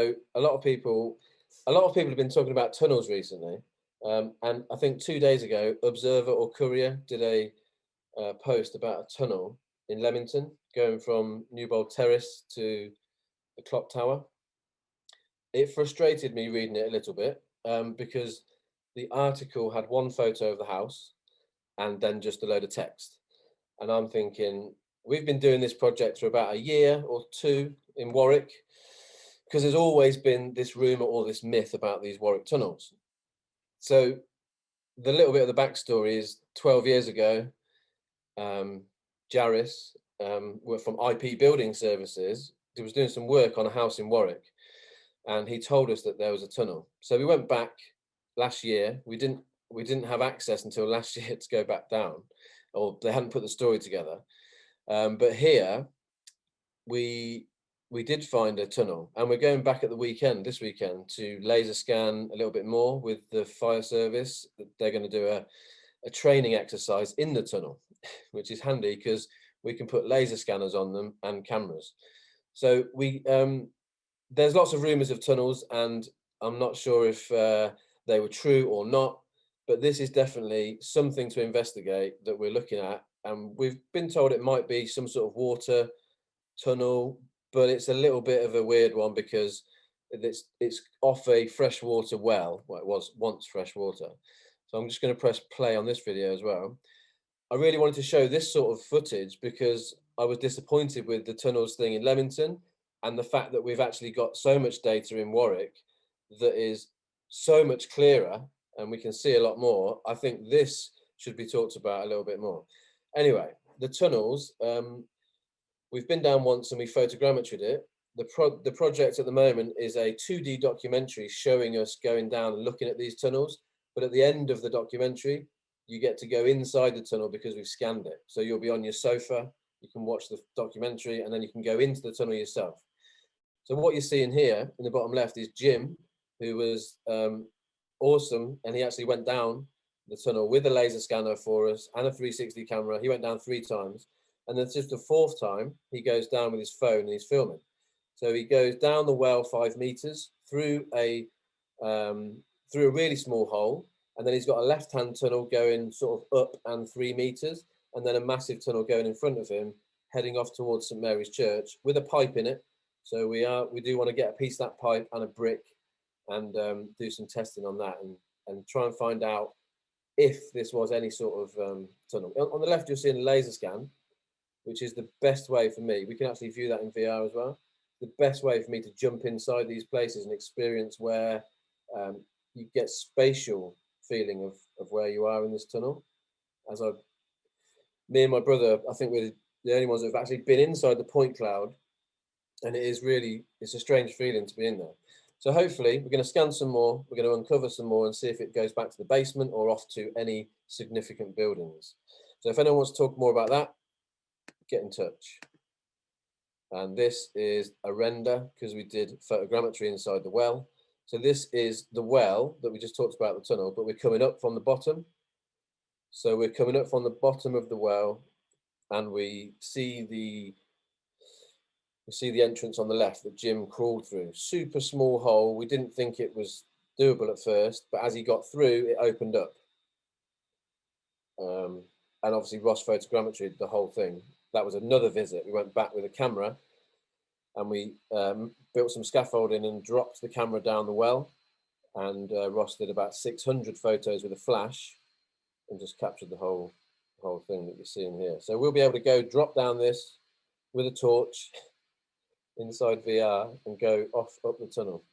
A lot of people, a lot of people have been talking about tunnels recently, and I think 2 days ago, Observer or Courier did a post about a tunnel in Leamington going from Newbold Terrace to the clock tower. It frustrated me reading it a little bit because the article had one photo of the house and then just a load of text. And I'm thinking, we've been doing this project for about a year or two in Warwick because there's always been this rumor or this myth about these Warwick tunnels. So the little bit of the backstory is 12 years ago, Jarris were from IP Building Services. He was doing some work on a house in Warwick, and he told us that there was a tunnel. So we went back last year. We didn't have access until last year to go back down, or they hadn't put the story together. But here we did find a tunnel, and we're going back at the weekend, this weekend, to laser scan a little bit more with the fire service. They're going to do a training exercise in the tunnel, which is handy because we can put laser scanners on them and cameras. So there's lots of rumors of tunnels, and I'm not sure if they were true or not, but this is definitely something to investigate that we're looking at. And we've been told it might be some sort of water tunnel, but it's a little bit of a weird one because it's off a freshwater well. Well, it was once fresh water. So I'm just going to press play on this video as well. I really wanted to show this sort of footage because I was disappointed with the tunnels thing in Leamington, and the fact that we've actually got so much data in Warwick that is so much clearer and we can see a lot more. I think this should be talked about a little bit more. Anyway, the tunnels, we've been down once and we photogrammetried it. The project at the moment is a 2D documentary showing us going down and looking at these tunnels. But at the end of the documentary, you get to go inside the tunnel because we've scanned it. So you'll be on your sofa, you can watch the documentary, and then you can go into the tunnel yourself. So what you're seeing here in the bottom left is Jim, who was awesome, and he actually went down the tunnel with a laser scanner for us and a 360 camera. He went down 3 times, and then just the 4th time he goes down with his phone and he's filming. So he goes down the well 5 meters through a really small hole, and then he's got a left-hand tunnel going sort of up and 3 meters, and then a massive tunnel going in front of him, heading off towards St Mary's Church with a pipe in it. So we do want to get a piece of that pipe and a brick and do some testing on that and try and find out if this was any sort of tunnel. On the left, you're seeing a laser scan, which is the best way for me. We can actually view that in VR as well. The best way for me to jump inside these places and experience where you get spatial feeling of where you are in this tunnel. Me and my brother, I think we're the only ones that have actually been inside the point cloud, and it's a strange feeling to be in there. So hopefully we're going to scan some more, we're going to uncover some more and see if it goes back to the basement or off to any significant buildings. So if anyone wants to talk more about that, get in touch. And this is a render because we did photogrammetry inside the well. So this is the well that we just talked about, the tunnel, but we're coming up from the bottom. So we're coming up from the bottom of the well, and we see the entrance on the left that Jim crawled through. Super small hole. We didn't think it was doable at first, but as he got through, it opened up. And obviously Ross photogrammetry the whole thing. That was another visit. We went back with a camera, and we built some scaffolding and dropped the camera down the well. And Ross did about 600 photos with a flash and just captured the whole thing that you're seeing here. So we'll be able to go drop down this with a torch inside VR and go off up the tunnel.